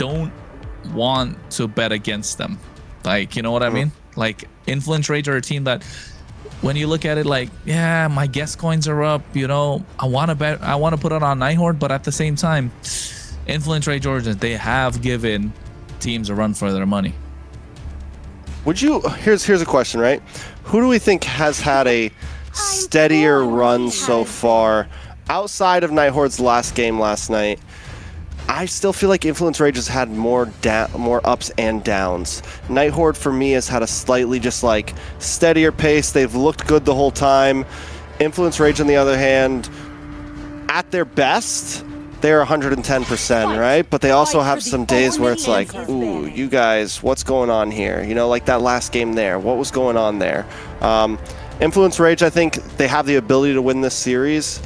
don't want to bet against them. Like, you know what I mean? Like, Influence Rage are a team that, when you look at it, like, yeah, my guess coins are up, you know, I want to bet, I want to put it on Night Horde, but at the same time, Influence Rage Origins, they have given teams a run for their money. Would you, here's a question, right? Who do we think has had a steadier run so far outside of Night Horde's last game last night? I still feel like Influence Rage has had more ups and downs. Night Horde for me has had a slightly just like steadier pace. They've looked good the whole time. Influence Rage on the other hand, at their best, they're 110%, right? But they also have some days where it's like, ooh, you guys, what's going on here? You know, like that last game there, what was going on there? Influence Rage, I think they have the ability to win this series,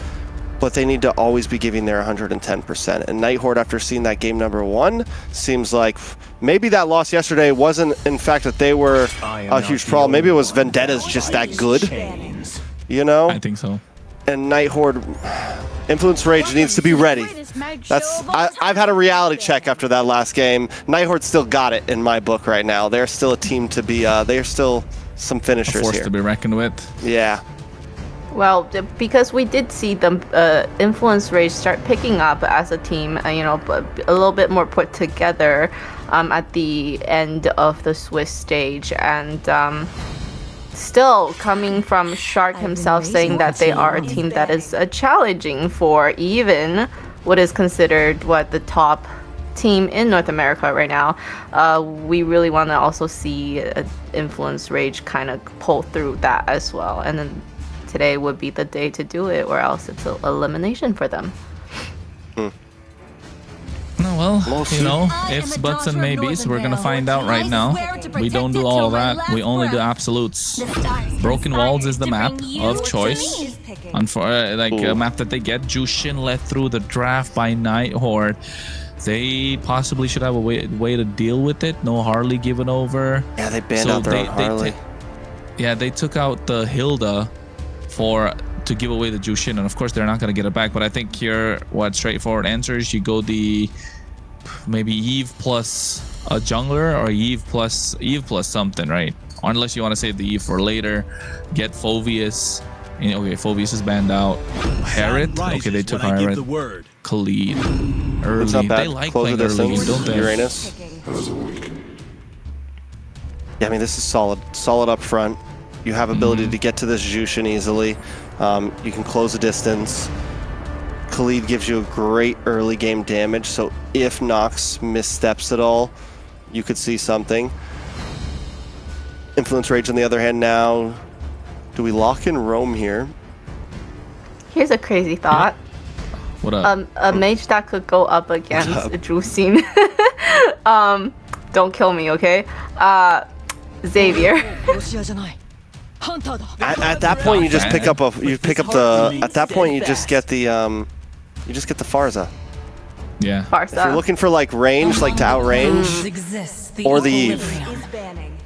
but they need to always be giving their 110%. And Night Horde, after seeing that game number 1, seems like maybe that loss yesterday wasn't, in fact, that they were a huge problem. Maybe it was Vendetta's just that good, you know? I think so. And Night Horde, Influence Rage needs to be ready. I've had a reality check after that last game. Night Horde still got it in my book right now. They're still a team to be, they're still some finishers a force here. to be reckoned with. Yeah. Well, because we did see them Influence Rage start picking up as a team, you know, a little bit more put together at the end of the Swiss stage, and still coming from Shark himself saying that they are a team that is challenging for even what is considered the top team in North America right now. We really want to also see Influence Rage kind of pull through that as well, and then today would be the day to do it, or else it's an elimination for them. No, well, you know, ifs, buts, and maybes. We're gonna find out right now. We don't do all of that. We only do absolutes. Broken Walls is the map of choice. Like a map that they get. Jushin let through the draft by Night Horde. They possibly should have a way to deal with it. No Harley given over. Yeah, they banned out their own Harley. They took out the Hilda to give away the Jushin, and of course they're not going to get it back. But I think here, straightforward answer is you go the maybe Eve plus a jungler, or Eve plus something, right? Or unless you want to save the Eve for later, get Phoveus. Okay, Phoveus is banned out. Herod, okay, they took Herod. Khalid, early. It's not bad. They like Close playing early, don't they? Uranus. Yeah, I mean, this is solid up front. You have ability to get to this Jushin easily. You can close a distance. Khalid gives you a great early game damage, so if Nox missteps at all, you could see something. Influence Rage on the other hand now. Do we lock in Rome here? Here's a crazy thought. What up? A mage that could go up against Drusin. Don't kill me, okay? Xavier. At that point, you just pick up the. At that point, you just get the Farza. Yeah. Farza. If you're looking for like range, like to outrange, or the Eve.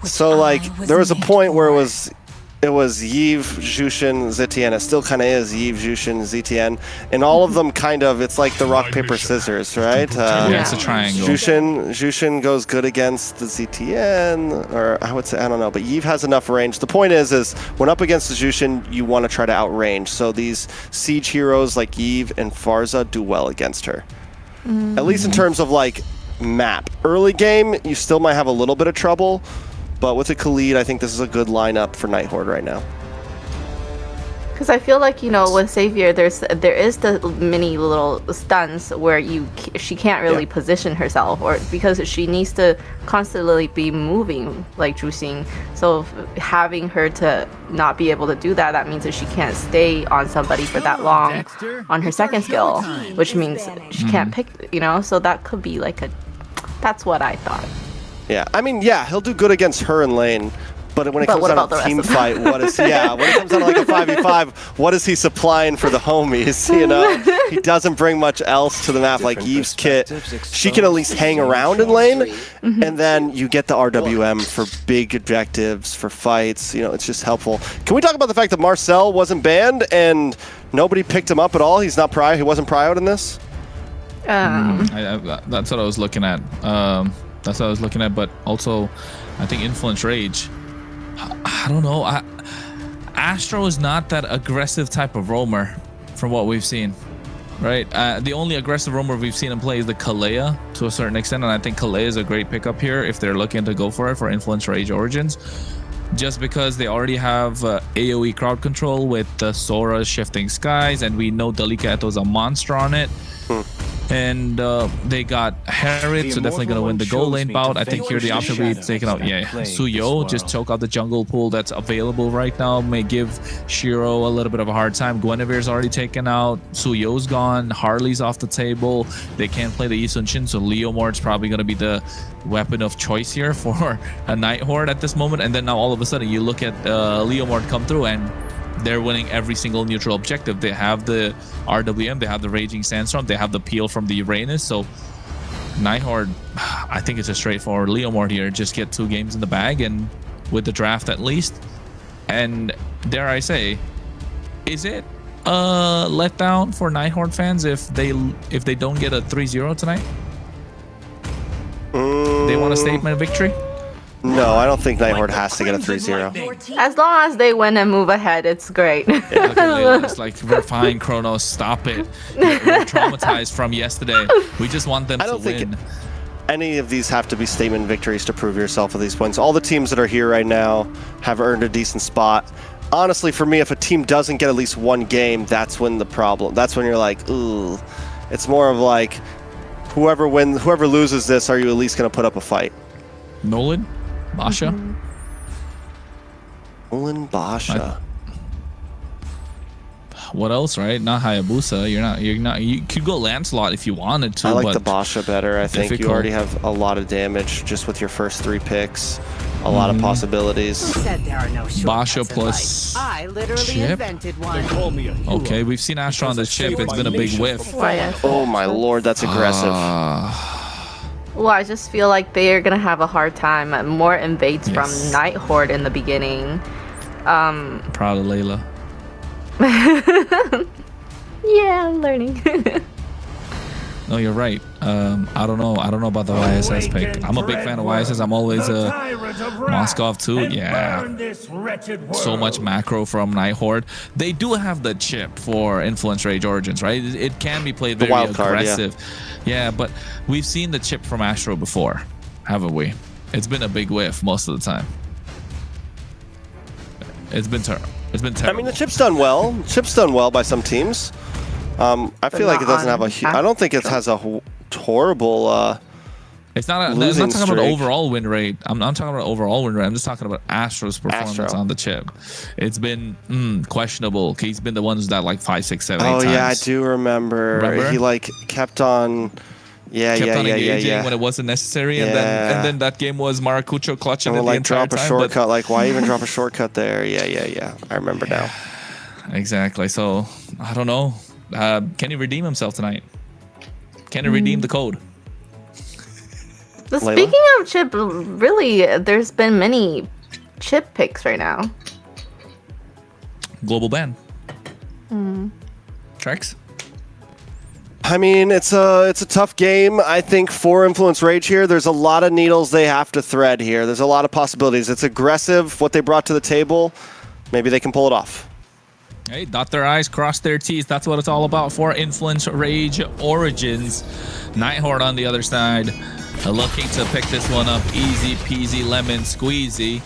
So like there was a point where it was Yves, Jushin, Zetienne. It still kind of is Yves, Jushin, Zetienne, and all of them kind of. It's like the rock paper scissors, right? Yeah, it's a triangle. Jushin goes good against the Zetienne, or I would say I don't know, but Yves has enough range. The point is when up against the Jushin, you want to try to outrange. So these siege heroes like Yves and Farza do well against her. At least in terms of like map. Early game, you still might have a little bit of trouble. But with the Khalid, I think this is a good lineup for Night Horde right now. Because I feel like, you know, with Xavier, there is the mini little stuns where she can't really position herself, or because she needs to constantly be moving like Jushin. So having her to not be able to do that, that means that she can't stay on somebody for that long on her second skill, which means she can't pick, you know. So that could be like that's what I thought. Yeah, I mean, yeah, he'll do good against her in lane, but when it comes down to a team fight, when it comes down to like a 5v5, what is he supplying for the homies, you know? He doesn't bring much else to the map, like Yves' kit. She can at least hang around in lane, and then you get the RWM for big objectives, for fights, you know, it's just helpful. Can we talk about the fact that Marcel wasn't banned, and nobody picked him up at all? He's not he wasn't prioed in this? That's what I was looking at. That's what I was looking at. But also, I think Influence Rage. I don't know. Astro is not that aggressive type of roamer, from what we've seen. Right. The only aggressive roamer we've seen him play is the Kalea to a certain extent, and I think Kalea is a great pickup here if they're looking to go for it for Influence Rage Origins. Just because they already have AoE crowd control with Sora Shifting Skies, and we know Dalika Eto's a monster on it. And they got Herod, so definitely going to win the gold lane bout. I think here the option will be taken out. Yeah, Suyo, just choke out the jungle pool that's available right now. May give Shiro a little bit of a hard time. Guinevere's already taken out. Suyo's gone. Harley's off the table. They can't play the Yi Sun-shin, so Leomord's probably going to be the weapon of choice here for a Night Horde at this moment. And then now all of a sudden you look at Leomord come through and they're winning every single neutral objective. They have the RWM, they have the Raging Sandstorm, they have the peel from the Uranus. So Night Horde, I think it's a straightforward Leomord here. Just get 2 games in the bag and with the draft at least. And dare I say, is it a letdown for Night Horde fans if they don't get a 3-0 tonight? They want a statement victory? No, I don't think Night Horde has to get a 3-0. As long as they win and move ahead, it's great. It's like, we're fine, Kronos, stop it. We're traumatized from yesterday. We just want them to win. Any of these have to be statement victories to prove yourself at these points. All the teams that are here right now have earned a decent spot. Honestly, for me, if a team doesn't get at least 1 game, that's when the problem. That's when you're like, ooh. It's more of like, whoever loses this, are you at least going to put up a fight? Nolan? Basha? Nolan, Basha. What else, right? Not Hayabusa. You could go Lancelot if you wanted to. I like but the Basha better. I think you already have a lot of damage just with your first 3 picks. A lot of possibilities. Who said there are no Basha shortcuts in plus life? I literally chip? invented one. Okay, we've seen Astro on the chip. It's been a big whiff. Oh my lord, that's aggressive. Well, I just feel like they are gonna have a hard time. More invades from Night Horde in the beginning. Proud of Layla. Yeah, I'm learning. No, you're right. I don't know about the YSS pick. I'm a big fan of YSS. I'm always a Moskov too. Yeah. So much macro from Night Horde. They do have the chip for Influence Rage Origins, right? It can be played very aggressive. Yeah, but we've seen the chip from Astro before, haven't we? It's been a big whiff most of the time. It's been terrible. I mean, the chip's done well. Chip's done well by some teams. I feel like it doesn't have a. I don't think it has a horrible. It's not. I'm not talking about overall win rate. I'm not talking about overall win rate. I'm just talking about Astro's performance on the chip. It's been questionable. He's been the ones that like 5, 6, 7, 8 times. Oh yeah, I do remember. He like kept on. Yeah. When it wasn't necessary, and then that game was Maracucho clutching it the entire drop a shortcut. Like, why even drop a shortcut there? Yeah. I remember now. Exactly. So I don't know. Can he redeem himself tonight? Can he redeem the code? Speaking of chip, really, there's been many chip picks right now. Global ban. Trex? I mean, it's a tough game, I think, for Influence Rage here. There's a lot of needles they have to thread here. There's a lot of possibilities. It's aggressive, what they brought to the table. Maybe they can pull it off. Hey, dot their I's, cross their T's. That's what it's all about for Influence Rage Origins. Night Horde on the other side, looking to pick this one up easy peasy lemon squeezy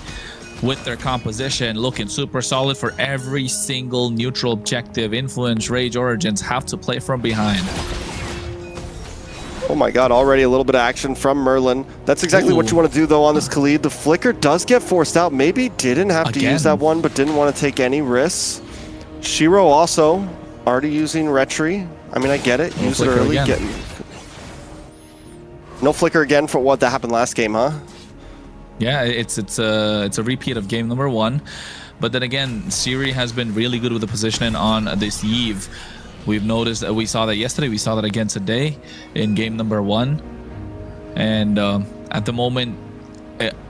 with their composition, looking super solid for every single neutral objective. Influence Rage Origins have to play from behind. Oh my god, already a little bit of action from Merlin. That's exactly what you want to do though on this Khalid. The flicker does get forced out. Maybe didn't have to use that one, but didn't want to take any risks. Shiro also already using Retry. I mean, I get it. Use it early. No flicker again for what that happened last game, huh? Yeah, it's a repeat of game number 1. But then again, Siri has been really good with the positioning on this Eve. We've noticed that we saw that yesterday. We saw that again today in game number 1. And at the moment,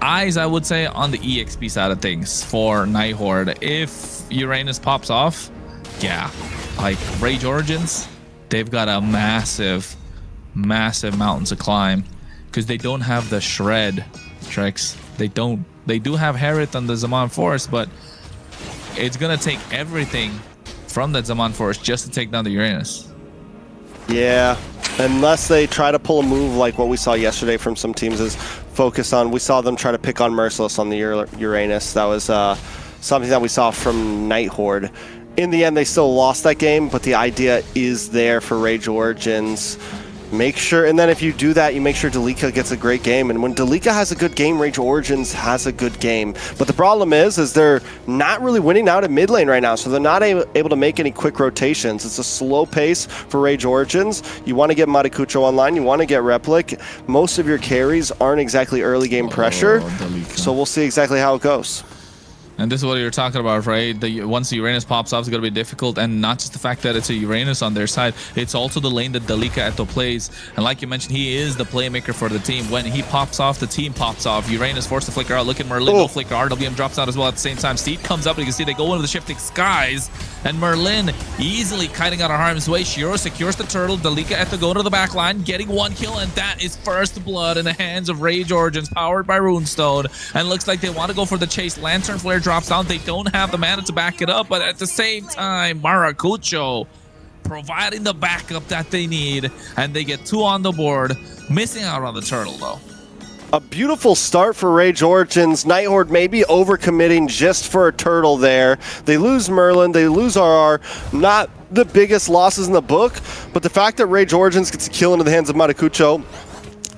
eyes, I would say, on the EXP side of things for Night Horde. If Uranus pops off, yeah, like Rage Origins, they've got a massive massive mountain to climb because they don't have the shred tricks. They don't. They do have Herith on the Zaman Forest, but it's gonna take everything from that Zaman Forest just to take down the Uranus. Yeah, unless they try to pull a move like what we saw yesterday from some teams is focus on, we saw them try to pick on Merciless on the Uranus. That was something that we saw from Night Horde. In the end, they still lost that game, but the idea is there for Rage Origins. Make sure, and then if you do that, you make sure Dalika gets a great game. And when Dalika has a good game, Rage Origins has a good game. But the problem is they're not really winning out in mid lane right now, so they're not able to make any quick rotations. It's a slow pace for Rage Origins. You want to get Maracucho online, you want to get Replic. Most of your carries aren't exactly early game pressure, so we'll see exactly how it goes. And this is what you're talking about, right? Once the Uranus pops off, it's going to be difficult. And not just the fact that it's a Uranus on their side, it's also the lane that Dalika Eto plays. And like you mentioned, he is the playmaker for the team. When he pops off, the team pops off. Uranus forced to flicker out. Look at Merlin, no flicker. RWM drops out as well at the same time. Steed comes up, and you can see they go into the Shifting Skies. And Merlin easily kiting out of harm's way. Shiro secures the turtle. Dalika Eto going to the back line, getting one kill. And that is first blood in the hands of Rage Origins, powered by Runestone. And looks like they want to go for the chase. Lantern Flare drops down. They don't have the mana to back it up, but at the same time, Maracucho providing the backup that they need, and they get 2 on the board, missing out on the turtle though. A beautiful start for Rage Origins. Night Horde maybe overcommitting just for a turtle there. They lose Merlin, they lose RR. Not the biggest losses in the book, but the fact that Rage Origins gets a kill into the hands of Maracucho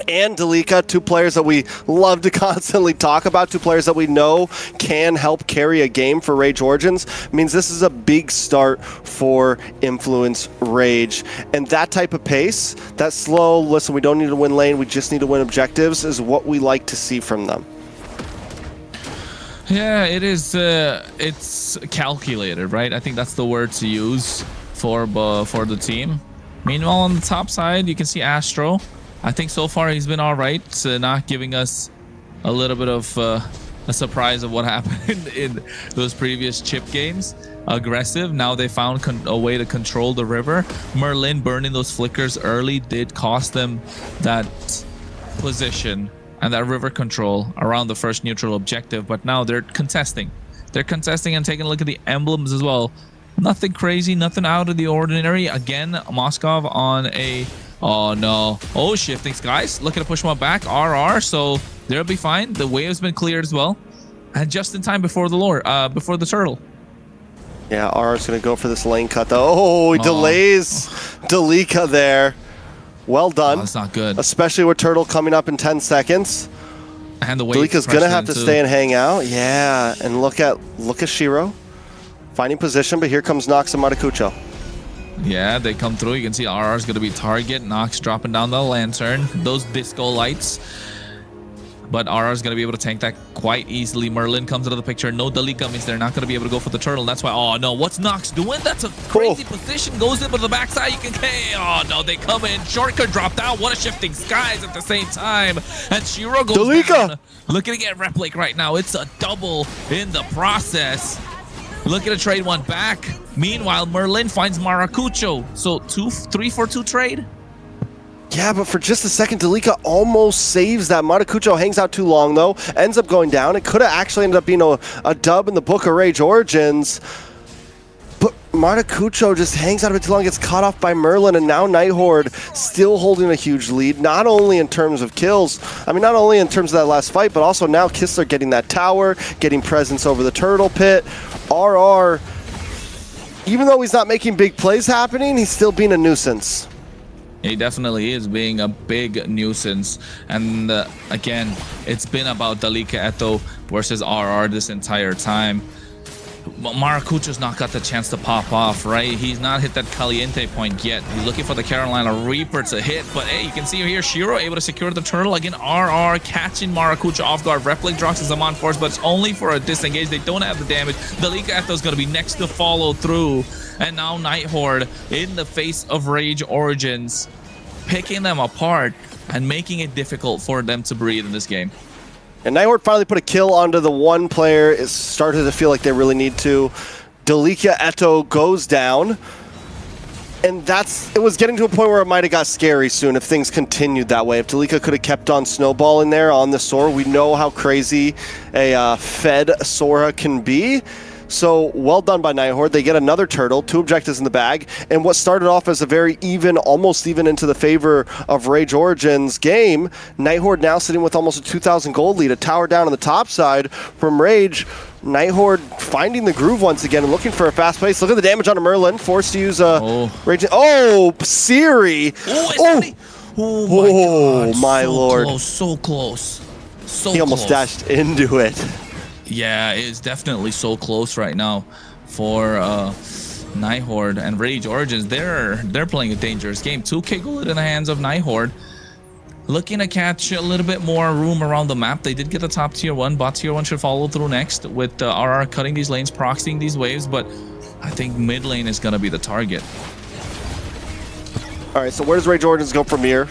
and Dalika, 2 players that we love to constantly talk about, 2 players that we know can help carry a game for Rage Origins, means this is a big start for Influence Rage. And that type of pace, that slow, listen, we don't need to win lane, we just need to win objectives, is what we like to see from them. Yeah, it is. It's calculated, right? I think that's the word to use for the team. Meanwhile, on the top side, you can see Astro. I think so far he's been all right, not giving us a little bit of a surprise of what happened in those previous chip games. Aggressive. Now they found a way to control the river. Merlin burning those flickers early did cost them that position and that river control around the first neutral objective, but now they're contesting. They're contesting and taking a look at the emblems as well. Nothing crazy, nothing out of the ordinary. Again, Moskov on a... Oh no. Oh, Shifting Skies. Looking to push one back. RR, so they'll be fine. The wave's been cleared as well. And just in time before the turtle. Yeah, RR's going to go for this lane cut though. Oh, he delays Dalika there. Well done. That's not good. Especially with turtle coming up in 10 seconds. And the wave. Dalika's going to have to stay and hang out. Yeah, and look at Shiro. Finding position, but here comes Nox and Maracucho. Yeah, they come through. You can see RR is going to be target. Nox dropping down the lantern. Those disco lights. But RR is going to be able to tank that quite easily. Merlin comes into the picture. No Dalika means they're not going to be able to go for the turtle. That's why, oh no, what's Nox doing? That's a crazy position. Goes in with the backside. You can, oh no, they come in. Shortcut dropped out. What a Shifting Skies at the same time. And Shiro goes Dalika down. Looking to get Replic right now. It's a double in the process. Looking to trade one back. Meanwhile, Merlin finds Maracucho. So 3-for-2 trade. Yeah, but for just a second, Dalika almost saves that. Maracucho hangs out too long, though. Ends up going down. It could have actually ended up being a dub in the book of Rage Origins. But Maracucho just hangs out a bit too long, gets caught off by Merlin, and now Night Horde still holding a huge lead, not only in terms of kills, not only in terms of that last fight, but also now Kistler getting that tower, getting presence over the turtle pit. RR, even though he's not making big plays happening, he's still being a nuisance. He definitely is being a big nuisance. And again, it's been about Dalika Eto versus RR this entire time. Maracucho's not got the chance to pop off, right? He's not hit that Caliente point yet. He's looking for the Carolina Reaper to hit, but hey, you can see here Shiro able to secure the turtle. Again, RR catching Maracucho off guard. Replic drops his Zaman Force, but it's only for a disengage. They don't have the damage. Dalika Eto's going to be next to follow through. And now Night Horde in the face of Rage Origins, picking them apart and making it difficult for them to breathe in this game. And Night Horde finally put a kill onto the one player. It started to feel like they really need to. Dalika Eto goes down. And it was getting to a point where it might have got scary soon if things continued that way. If Dalika could have kept on snowballing there on the Sora, we know how crazy a fed Sora can be. So well done by Night Horde. They get another turtle, 2 objectives in the bag, and what started off as a very even, almost even into the favor of Rage Origins game, Night Horde now sitting with almost a 2,000 gold lead, a tower down on the top side from Rage. Night Horde finding the groove once again and looking for a fast pace. Look at the damage on a Merlin, forced to use Rage. Oh, Siri! Oh my so lord. Close, so close. So he almost dashed into it. Yeah, it's definitely so close right now for Night Horde and Rage Origins. They're playing a dangerous game. 2K gold in the hands of Night Horde. Looking to catch a little bit more room around the map. They did get the top tier 1. Bot tier 1 should follow through next with RR cutting these lanes, proxying these waves, but I think mid lane is going to be the target. All right, so where does Rage Origins go from here?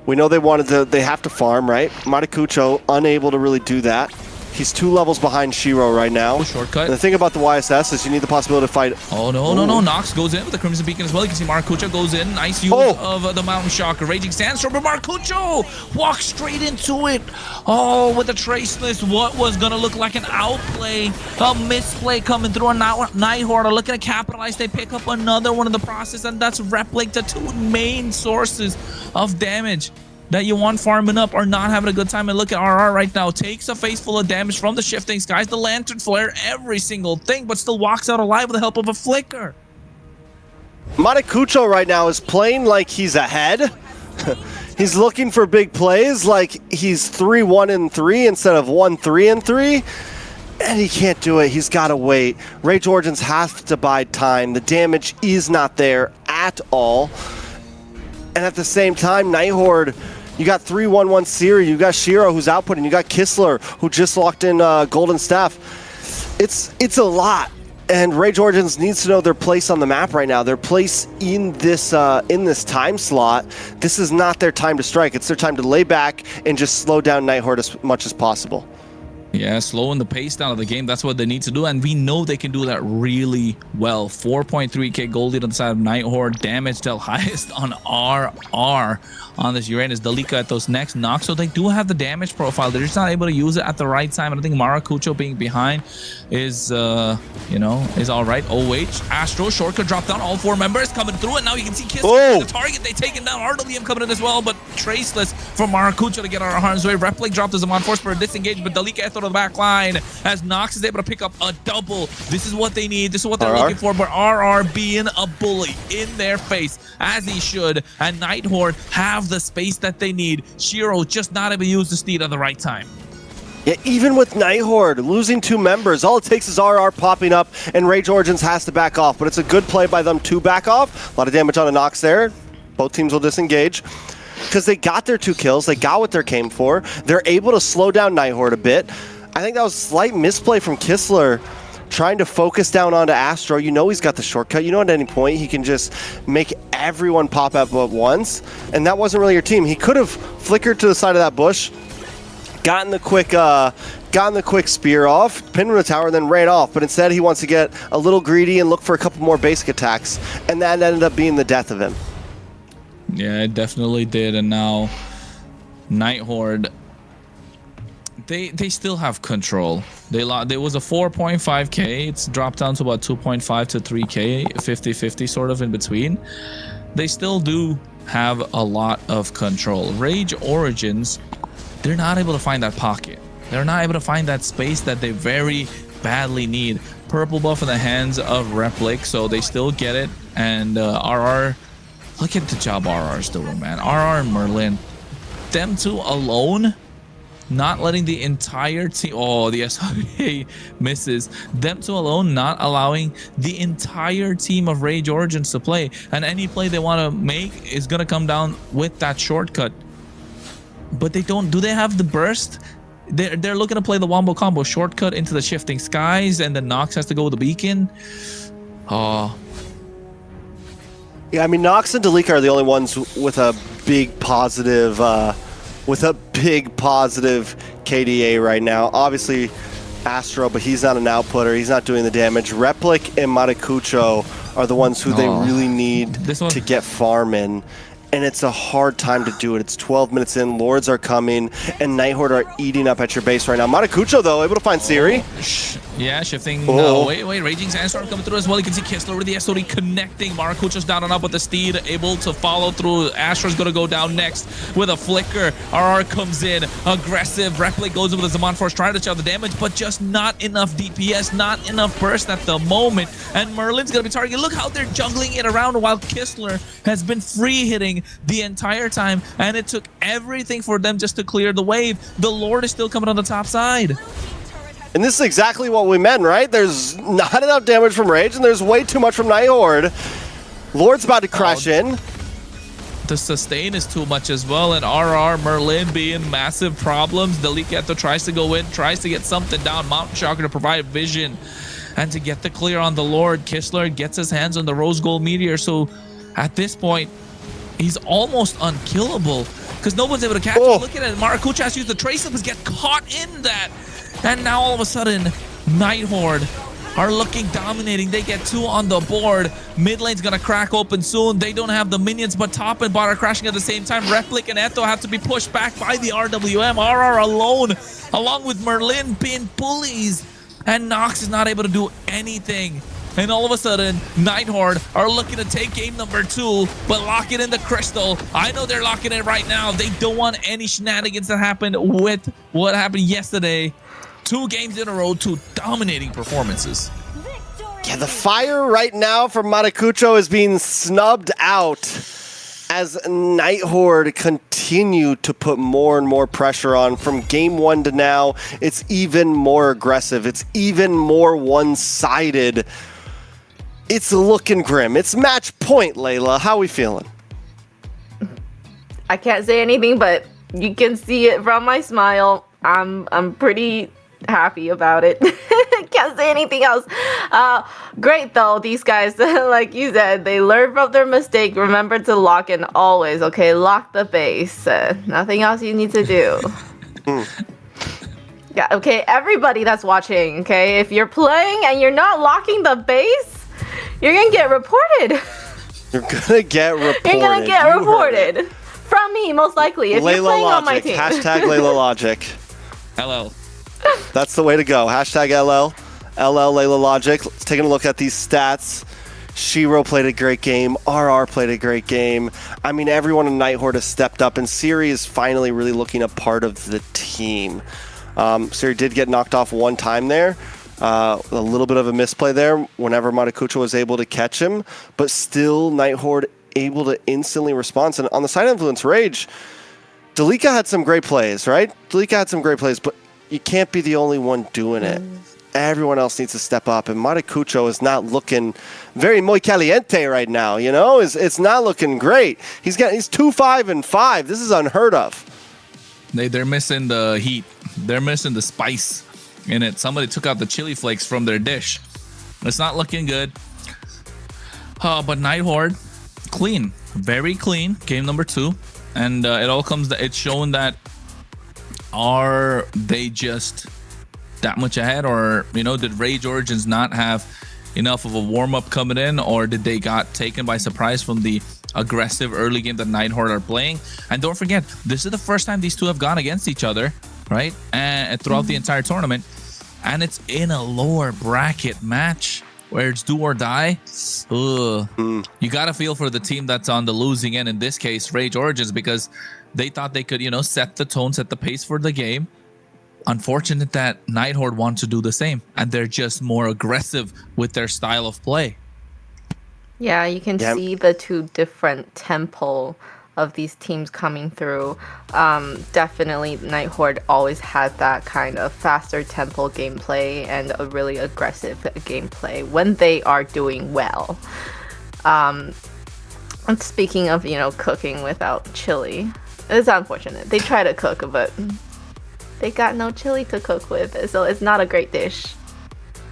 We know they have to farm, right? Matakucho unable to really do that. He's 2 levels behind Shiro right now. Shortcut. And the thing about the YSS is you need the possibility to fight. Oh, no. Nox goes in with the Crimson Beacon as well. You can see Maracucho goes in. Nice use of the Mountain Shocker. Raging Sandstorm, but Maracucho walks straight into it. Oh, with the Traceless, what was going to look like an outplay, a misplay coming through a Night Horde. Looking to capitalize. They pick up another one in the process, and that's Replink, the 2 main sources of damage that you want farming up are not having a good time. And look at RR right now. Takes a face full of damage from the Shifting Skies, the Lantern Flare, every single thing, but still walks out alive with the help of a Flicker. Matakucho right now is playing like he's ahead. He's looking for big plays like he's 3-1-3 instead of 1-3-3. And he can't do it. He's got to wait. Rage Origins has to bide time. The damage is not there at all. And at the same time, Night Horde, you got 3-1-1 Siri, you got Shiro who's outputting, you got Kistler who just locked in Golden Staff. It's a lot, and Rage Origins needs to know their place on the map right now, their place in this time slot. This is not their time to strike. It's their time to lay back and just slow down Night Horde as much as possible. Yeah, slowing the pace down of the game. That's what they need to do, and we know they can do that really well. 4.3k gold lead on the side of Night Horde. Damage dealt highest on RR on this Uranus. Dalika at those next knocks, so they do have the damage profile. They're just not able to use it at the right time, and I think Maracucho being behind is, is all right. OH, Astro, Shortcut drop down. All 4 members coming through, and now you can see Kiss the target. They taken down. RWM coming in as well, but Traceless from Maracucho to get out of harm's way. Replink dropped as a force for a disengage, but Dalika to the back line as Nox is able to pick up a double. This is what they need. This is what they're looking for. But RR being a bully in their face, as he should, and Night Horde have the space that they need. Shiro just not able to use the steed at the right time. Yeah, even with Night Horde losing 2 members, all it takes is RR popping up, and Rage Origins has to back off. But it's a good play by them to back off. A lot of damage on a Nox there. Both teams will disengage. Because they got their 2 kills, they got what they came for. They're able to slow down Night Horde a bit. I think that was a slight misplay from Kistler, trying to focus down onto Astro. You know he's got the shortcut. You know at any point he can just make everyone pop up at once. And that wasn't really your team. He could have flickered to the side of that bush, gotten the quick spear off, pinned him to the tower, then ran off. But instead he wants to get a little greedy and look for a couple more basic attacks. And that ended up being the death of him. Yeah, it definitely did. And now Night Horde, they still have control. There was a 4.5k. It's dropped down to about 2.5 to 3k, 50-50 sort of in between. They still do have a lot of control. Rage Origins, they're not able to find that pocket. They're not able to find that space that they very badly need. Purple buff in the hands of Replic, so they still get it. And RR, look at the job RR's doing, man. RR and Merlin, them 2 alone, not letting the entire team, oh, the SRA misses. Them 2 alone, not allowing the entire team of Rage Origins to play. And any play they want to make is going to come down with that shortcut. But they don't, do they have the burst? They're looking to play the wombo combo, shortcut into the Shifting Skies, and then Nox has to go with the beacon. Oh. Yeah, I mean, Nox and Dalika are the only ones with a big positive KDA right now. Obviously Astro, but he's not an outputter. He's not doing the damage. Replic and Matakucho are the ones who they Oh. really need This one- to get farm in. And it's a hard time to do it. It's 12 minutes in, Lords are coming, and Night Horde are eating up at your base right now. Matakucho, though, able to find Siri. Yeah, shifting. Oh. Wait, Raging Sandstorm coming through as well. You can see Kistler with the SOD connecting. Maracucho's down and up with the Steed, able to follow through. Astra's going to go down next with a Flicker. RR comes in, aggressive. Replay goes in with a Zaman Force, trying to chop the damage, but just not enough DPS, not enough burst at the moment. And Merlin's going to be targeted. Look how they're juggling it around while Kistler has been free hitting the entire time, and it took everything for them just to clear the wave. The Lord is still coming on the top side. And this is exactly what we meant, right? There's not enough damage from Rage, and there's way too much from Night Horde. Lord's about to crash in. The sustain is too much as well, and RR Merlin being massive problems. Deliketo tries to go in, tries to get something down. Mountain Shocker to provide vision and to get the clear on the Lord. Kistler gets his hands on the Rose Gold Meteor, so at this point, he's almost unkillable because no one's able to catch him. Look at it. Maracucho has used the trace ups, get caught in that. And now all of a sudden, Night Horde are looking dominating. They get 2 on the board. Mid lane's going to crack open soon. They don't have the minions, but top and bot are crashing at the same time. Replic and Eto have to be pushed back by the RWM. RR alone, along with Merlin being bullies. And Nox is not able to do anything. And all of a sudden, Night Horde are looking to take game number 2, but lock it in the Crystal. I know they're locking it right now. They don't want any shenanigans that happened with what happened yesterday. 2 games in a row, 2 dominating performances. Yeah, the fire right now from Matakucho is being snubbed out as Night Horde continue to put more and more pressure on. From game 1 to now, it's even more aggressive. It's even more one-sided. It's looking grim. It's match point, Layla. How are we feeling? I can't say anything, but you can see it from my smile. I'm pretty happy about it. Can't say anything else. Great though, these guys, like you said, they learned from their mistake. Remember to lock in always, okay? Lock the base. Nothing else you need to do. Yeah, okay, everybody that's watching, okay? If you're playing and you're not locking the base, you're gonna get reported. You're gonna get reported. You're gonna get reported. From me, most likely, if Layla you're playing Logic. on my team. Hashtag Layla Logic. LL. That's the way to go. Hashtag LL. LL Layla Logic. Let's take a look at these stats. Shiro played a great game. RR played a great game. I mean, everyone in Night Horde has stepped up, and Siri is finally really looking a part of the team. Siri did get knocked off one time there. A little bit of a misplay there whenever Matakucho was able to catch him, but still Night Horde able to instantly respond. And on the side of Influence Rage, Delika had some great plays, right? Delika had some great plays, but you can't be the only one doing it. Everyone else needs to step up, and Matakucho is not looking very muy caliente right now, you know? It's not looking great. He's 2-5-5. This is unheard of. They're missing the heat. They're missing the spice in it. Somebody took out the chili flakes from their dish. It's not looking good. But Night Horde, clean. Very clean. Game number 2. And it all comes, it's showing that are they just that much ahead, or, you know, did Rage Origins not have enough of a warm-up coming in, or did they got taken by surprise from the aggressive early game that Night Horde are playing? And don't forget, this is the first time these two have gone against each other, right? And throughout the entire tournament, and it's in a lower bracket match where it's do or die. You gotta feel for the team that's on the losing end, in this case Rage Origins, because they thought they could, you know, set the tone, set the pace for the game. Unfortunate that Night Horde want to do the same, and they're just more aggressive with their style of play. Yeah, you can see the 2 different tempo of these teams coming through. Definitely Night Horde always had that kind of faster tempo gameplay and a really aggressive gameplay when they are doing well. And speaking of, you know, cooking without chili, it's unfortunate. They try to cook, but they got no chili to cook with, so it's not a great dish.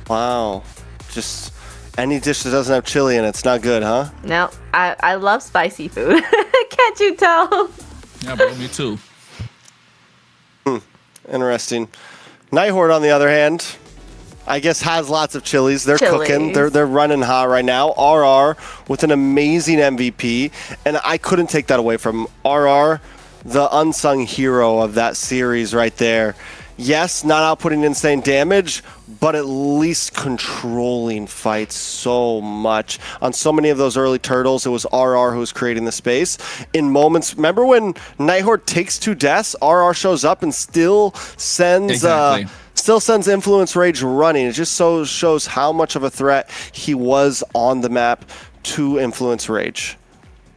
Wow. Just any dish that doesn't have chili in it's not good, huh? No, I love spicy food. Can't you tell? Yeah, bro, me too. Interesting. Night Horde, on the other hand, I guess has lots of chilies. They're Chilies. cooking. They're running hot right now. RR with an amazing MVP, and I couldn't take that away from RR, the unsung hero of that series right there. Yes, not outputting insane damage, but at least controlling fights so much. On so many of those early turtles, it was RR who was creating the space. In moments, remember when Night Horde takes 2 deaths, RR shows up and still sends Exactly. Influence Rage running. It just so shows how much of a threat he was on the map to Influence Rage.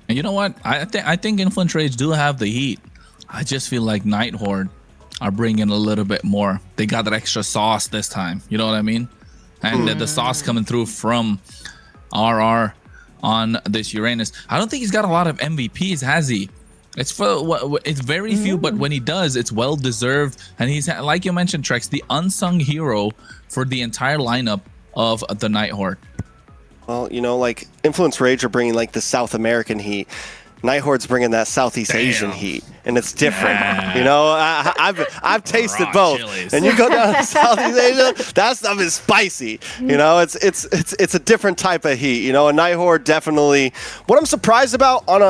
And you know what? I think Influence Rage do have the heat. I just feel like Night Horde are bringing a little bit more. They got that extra sauce this time. You know what I mean? And the sauce coming through from RR on this Uranus. I don't think he's got a lot of MVPs, has he? It's very few, but when he does, it's well deserved. And he's, like you mentioned, Trex, the unsung hero for the entire lineup of the Night Horde. Well, you know, like Influence Rage are bringing like the South American heat. Night Horde's bringing that Southeast Asian heat, and it's different. You know, I've tasted Raw both. chilies. And you go down to Southeast Asia, that stuff is spicy. You know, it's a different type of heat. You know, a Night Horde definitely. What I'm surprised about on